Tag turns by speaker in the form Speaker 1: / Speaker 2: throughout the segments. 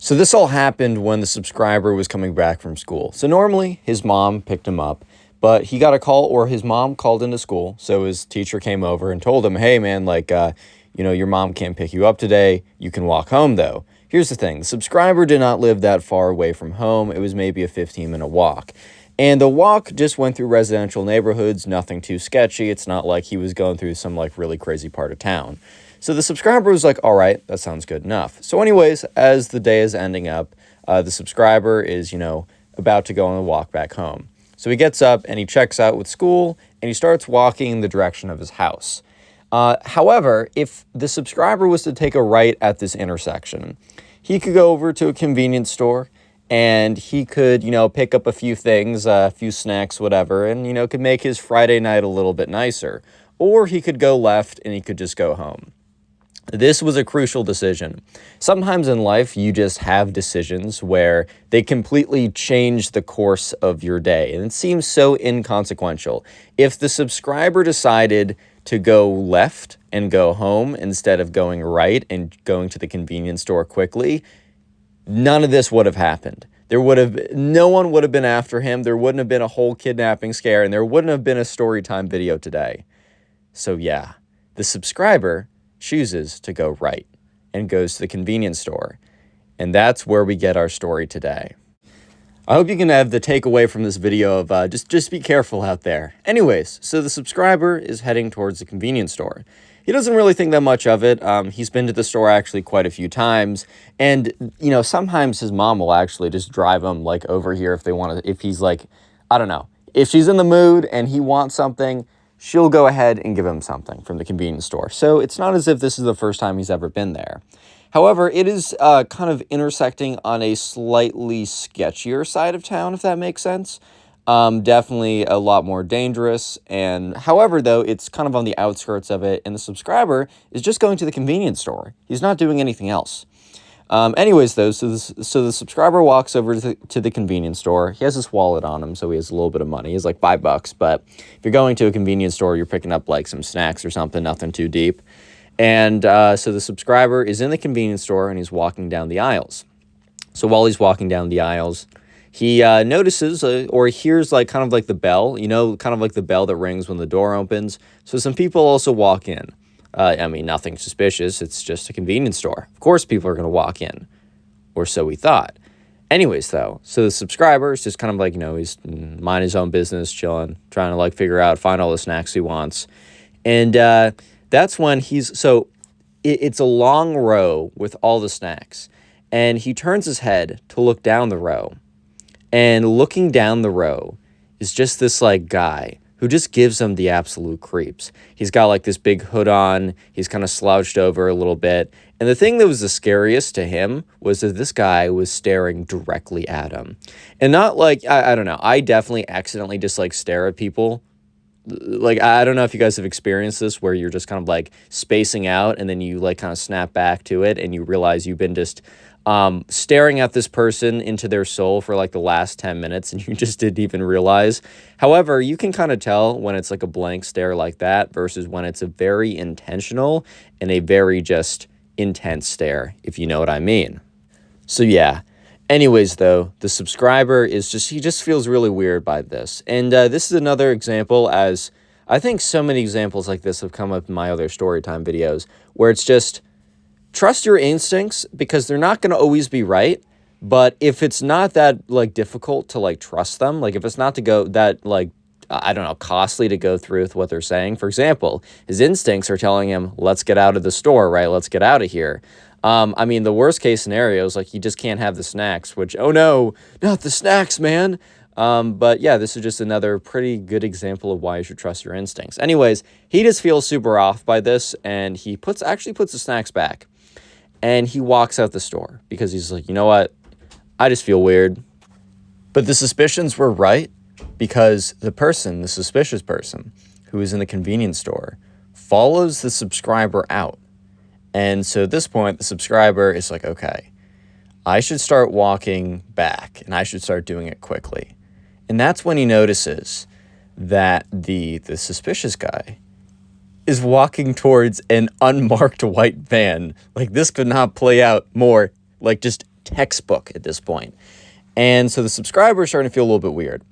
Speaker 1: So this all happened when the subscriber was coming back from school. So normally his mom picked him up, but he got a call, or his mom called into school. So his teacher came over and told him, hey man, your mom can't pick you up today. You can walk home though. Here's the thing. The subscriber did not live that far away from home. It was maybe a 15-minute walk. And the walk just went through residential neighborhoods, nothing too sketchy. It's not like he was going through some really crazy part of town. So the subscriber was like, all right, that sounds good enough. So anyways, as the day is ending up, the subscriber is, about to go on a walk back home. So he gets up and he checks out with school and he starts walking in the direction of his house. However, if the subscriber was to take a right at this intersection, he could go over to a convenience store and he could, pick up a few things, a few snacks, whatever, and, could make his Friday night a little bit nicer. Or he could go left and he could just go home. This was a crucial decision. Sometimes in life, you just have decisions where they completely change the course of your day, and it seems so inconsequential. If the subscriber decided to go left and go home instead of going right and going to the convenience store quickly, none of this would have happened. No one would have been after him. There wouldn't have been a whole kidnapping scare, and there wouldn't have been a Storytime video today. So yeah, the subscriber chooses to go right and goes to the convenience store. And that's where we get our story today. I hope you can have the takeaway from this video of just be careful out there. Anyways, so the subscriber is heading towards the convenience store. He doesn't really think that much of it. He's been to the store actually quite a few times. And, sometimes his mom will actually just drive him over here if he's I don't know, if she's in the mood and he wants something, she'll go ahead and give him something from the convenience store. So it's not as if this is the first time he's ever been there. However, it is kind of intersecting on a slightly sketchier side of town, if that makes sense. Definitely a lot more dangerous. And however, though, it's kind of on the outskirts of it. And the subscriber is just going to the convenience store. He's not doing anything else. Anyways, though, so the subscriber walks over to the convenience store. He has his wallet on him, so he has a little bit of money. He has $5, but if you're going to a convenience store, you're picking up some snacks or something, nothing too deep. And so the subscriber is in the convenience store and he's walking down the aisles. So while he's walking down the aisles, he notices or hears the bell, kind of like the bell that rings when the door opens. So some people also walk in. Nothing suspicious. It's just a convenience store. Of course, people are going to walk in, or so we thought. Anyways, though, so the subscriber is just kind of he's mind his own business, chilling, trying to find all the snacks he wants. And that's when it's a long row with all the snacks. And he turns his head to look down the row. And looking down the row is just this guy who just gives him the absolute creeps. He's got this big hood on. He's kind of slouched over a little bit. And the thing that was the scariest to him was that this guy was staring directly at him. And not I don't know. I definitely accidentally just stare at people. I don't know if you guys have experienced this where you're just kind of spacing out and then you kind of snap back to it and you realize you've been just staring at this person into their soul for the last 10 minutes and you just didn't even realize. However, you can kind of tell when it's a blank stare like that versus when it's a very intentional and a very just intense stare, if you know what I mean. So yeah. Anyways, though, the subscriber he just feels really weird by this. And this is another example, as I think so many examples like this have come up in my other Storytime videos, where it's just trust your instincts because they're not going to always be right. But if it's not that difficult to trust them, if it's not to go that I don't know, costly to go through with what they're saying. For example, his instincts are telling him, let's get out of the store, right? Let's get out of here. The worst case scenario is he just can't have the snacks, which, oh no, not the snacks, man. But yeah, this is just another pretty good example of why you should trust your instincts. Anyways, he just feels super off by this and he actually puts the snacks back and he walks out the store because he's you know what? I just feel weird. But the suspicions were right because the suspicious person who is in the convenience store follows the subscriber out. And so at this point, the subscriber is okay, I should start walking back and I should start doing it quickly. And that's when he notices that the suspicious guy is walking towards an unmarked white van. This could not play out more, just textbook at this point. And so the subscriber is starting to feel a little bit weird.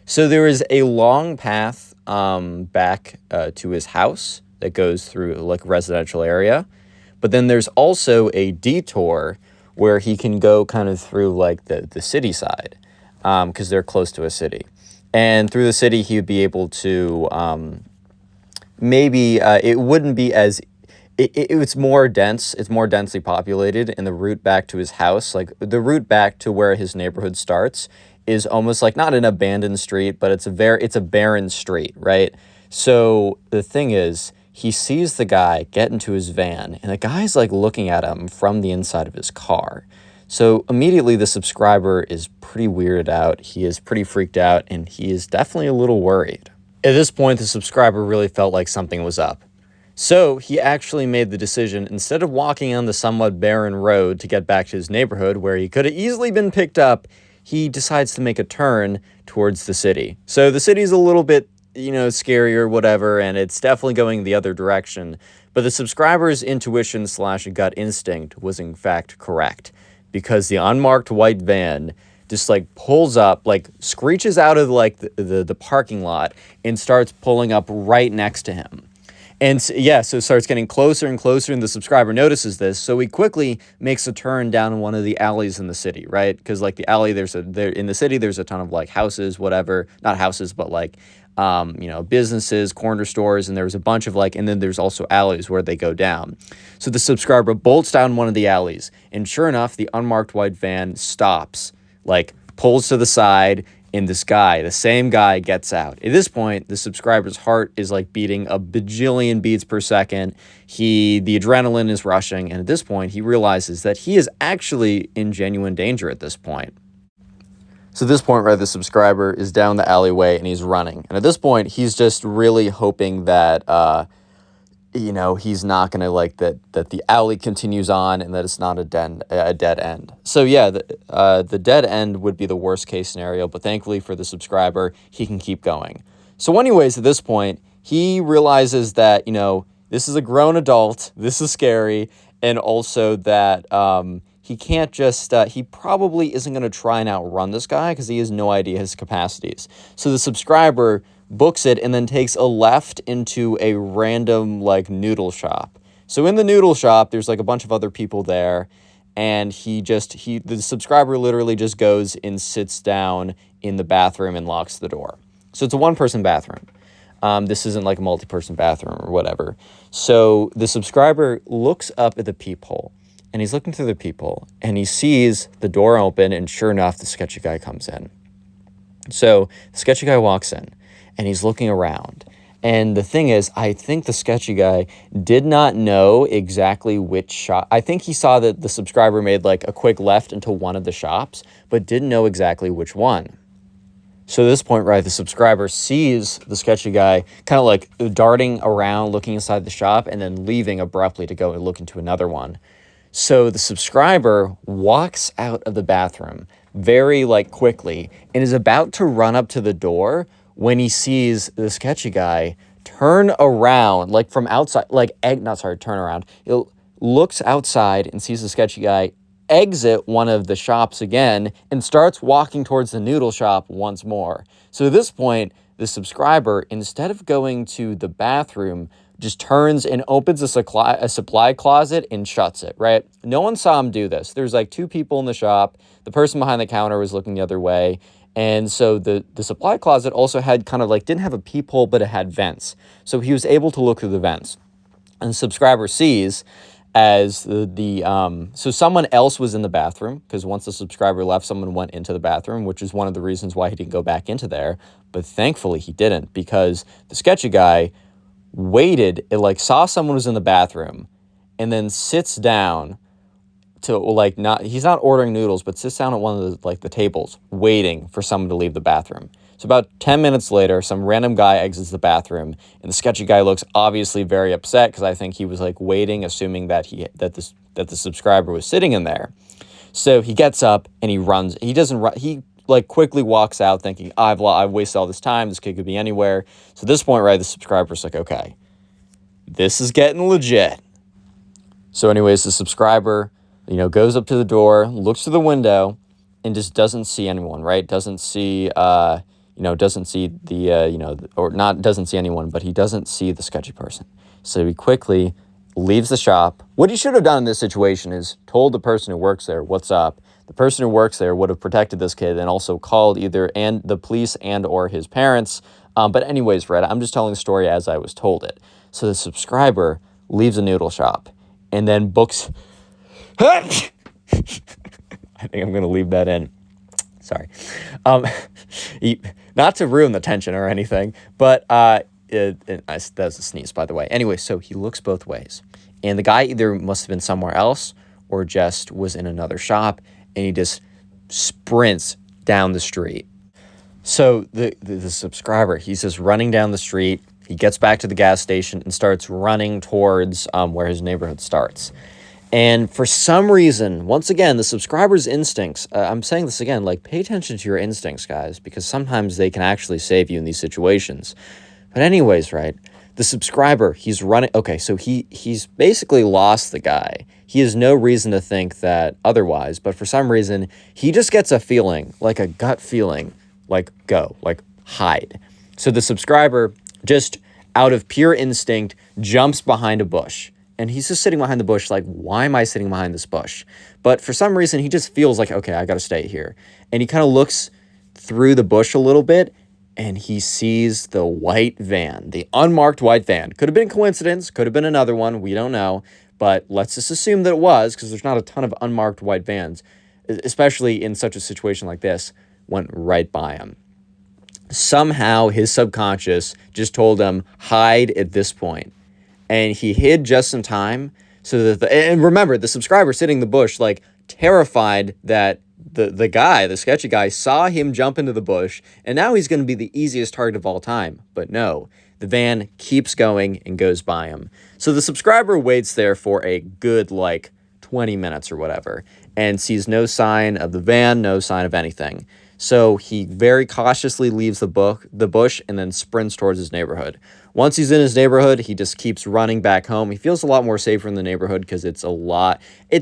Speaker 1: So there is a long path back to his house that goes through like a residential area. But then there's also a detour where he can go kind of through like the city side because they're close to a city. And through the city, he would be able to maybe it wouldn't be as it's more dense. It's more densely populated, and the route back to his house, like the route back to where his neighborhood starts, is almost like not an abandoned street, but it's a barren street, right? So the thing is, he sees the guy get into his van, and the guy's like looking at him from the inside of his car. So immediately the subscriber is pretty weirded out. He is pretty freaked out, and he is definitely a little worried. At this point, the subscriber really felt like something was up. So he actually made the decision, instead of walking on the somewhat barren road to get back to his neighborhood where he could have easily been picked up, he decides to make a turn towards the city. So the city's a little bit, scary or whatever, and it's definitely going the other direction. But the subscriber's intuition / gut instinct was in fact correct, because the unmarked white van just like pulls up, like screeches out of like the parking lot and starts pulling up right next to him. And so it starts getting closer and closer, and the subscriber notices this, so he quickly makes a turn down one of the alleys in the city, right? Because like the alley, in the city, there's a ton of like houses, whatever, not houses, but like businesses, corner stores, and there's a bunch of and then there's also alleys where they go down. So the subscriber bolts down one of the alleys, and sure enough, the unmarked white van stops, like pulls to the side, and the same guy gets out. At this point, the subscriber's heart is like beating a bajillion beats per second. The adrenaline is rushing, and at this point, he realizes that he is actually in genuine danger at this point. So at this point, right, the subscriber is down the alleyway and he's running. And at this point, he's just really hoping that, he's not going to that the alley continues on and that it's not a dead end. So yeah, the dead end would be the worst case scenario, but thankfully for the subscriber, he can keep going. So anyways, at this point, he realizes that, this is a grown adult, this is scary, and also that, he can't just, he probably isn't going to try and outrun this guy because he has no idea his capacities. So the subscriber books it and then takes a left into a random noodle shop. So in the noodle shop, there's a bunch of other people there, and the subscriber literally just goes and sits down in the bathroom and locks the door. So it's a one-person bathroom. This isn't like a multi-person bathroom or whatever. So the subscriber looks up at the peephole. And he's looking through the peephole, and he sees the door open, and sure enough, the sketchy guy comes in. So the sketchy guy walks in, and he's looking around. And the thing is, I think the sketchy guy did not know exactly which shop. I think he saw that the subscriber made a quick left into one of the shops, but didn't know exactly which one. So at this point, right, the subscriber sees the sketchy guy kind of darting around, looking inside the shop, and then leaving abruptly to go and look into another one. So the subscriber walks out of the bathroom very quickly and is about to run up to the door when he sees the sketchy guy turn around, from outside, turn around. He looks outside and sees the sketchy guy exit one of the shops again and starts walking towards the noodle shop once more. So at this point, the subscriber, instead of going to the bathroom, just turns and opens a supply closet and shuts it, right? No one saw him do this. There's two people in the shop. The person behind the counter was looking the other way. And so the supply closet also had kind of didn't have a peephole, but it had vents. So he was able to look through the vents. And the subscriber sees as so someone else was in the bathroom, because once the subscriber left, someone went into the bathroom, which is one of the reasons why he didn't go back into there. But thankfully he didn't, because the sketchy guy waited, saw someone was in the bathroom, and then sits down to he's not ordering noodles, but sits down at one of the tables waiting for someone to leave the bathroom. So about 10 minutes later, some random guy exits the bathroom, and the sketchy guy looks obviously very upset, because I think he was waiting, assuming that the subscriber was sitting in there. So he gets up and he runs. He doesn't run. He quickly walks out thinking, I've wasted all this time. This kid could be anywhere. So at this point, right, the subscriber's okay, this is getting legit. So anyways, the subscriber Goes up to the door, looks through the window, and just doesn't see anyone, right? Doesn't see, doesn't see or not doesn't see anyone, but he doesn't see the sketchy person. So he quickly leaves the shop. What he should have done in this situation is told the person who works there, what's up. The person who works there would have protected this kid and also called either the police and or his parents. But anyways, Fred, I'm just telling the story as I was told it. So the subscriber leaves a noodle shop and then books... I think I'm going to leave that in. Sorry. Not to ruin the tension or anything, but that was a sneeze, by the way. Anyway, so he looks both ways. And the guy either must have been somewhere else or just was in another shop, and he just sprints down the street. So the subscriber, he's just running down the street. He gets back to the gas station and starts running towards where his neighborhood starts. And for some reason, once again, the subscriber's instincts, I'm saying this again, pay attention to your instincts, guys, because sometimes they can actually save you in these situations. But anyways, right, the subscriber, he's running. Okay, so he's basically lost the guy. He has no reason to think that otherwise, but for some reason, he just gets a feeling, like a gut feeling, go, hide. So the subscriber, just out of pure instinct, jumps behind a bush. And he's just sitting behind the bush why am I sitting behind this bush? But for some reason, he just feels okay, I got to stay here. And he kind of looks through the bush a little bit, and he sees the white van, the unmarked white van. Could have been coincidence, could have been another one, we don't know. But let's just assume that it was, because there's not a ton of unmarked white vans, especially in such a situation like this, went right by him. Somehow, his subconscious just told him, hide at this point. And he hid just in time so that and remember, the subscriber sitting in the bush, terrified that the sketchy guy saw him jump into the bush, and now he's going to be the easiest target of all time. But no, the van keeps going and goes by him. So the subscriber waits there for a good, 20 minutes or whatever, and sees no sign of the van, no sign of anything. So he very cautiously leaves the bush and then sprints towards his neighborhood. Once he's in his neighborhood, he just keeps running back home. He feels a lot more safer in the neighborhood because it's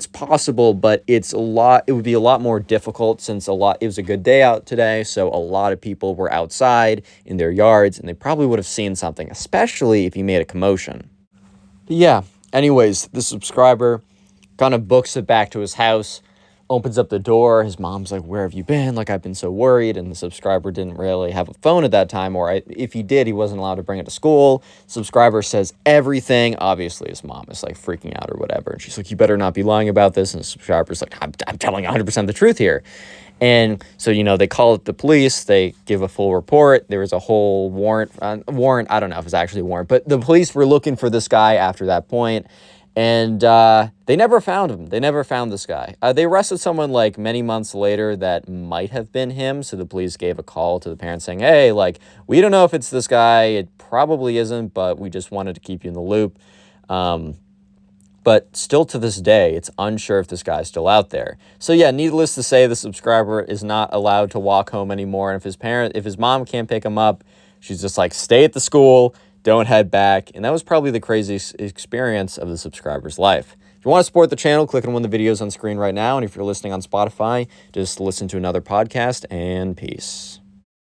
Speaker 1: possible, but it would be a lot more difficult since it was a good day out today. So a lot of people were outside in their yards and they probably would have seen something, especially if he made a commotion. But yeah, anyways, the subscriber kind of books it back to his house, opens up the door. His mom's like, where have you been? I've been so worried. And the subscriber didn't really have a phone at that time, or if he did, he wasn't allowed to bring it to school. Subscriber says everything. Obviously, his mom is freaking out or whatever. And she's like, you better not be lying about this. And the subscriber's like, I'm telling 100% the truth here. And so, they call it the police. They give a full report. There was a whole warrant. I don't know if it's actually a warrant, but the police were looking for this guy after that point. And they never found him. They never found this guy. They arrested someone many months later that might have been him. So the police gave a call to the parents saying, hey, we don't know if it's this guy. It probably isn't, but we just wanted to keep you in the loop. But still to this day, it's unsure if this guy's still out there. So yeah, needless to say, the subscriber is not allowed to walk home anymore. And if his mom can't pick him up, she's just stay at the school, don't head back. And that was probably the craziest experience of the subscriber's life. If you want to support the channel, click on one of the videos on screen right now. And if you're listening on Spotify, just listen to another podcast, and peace.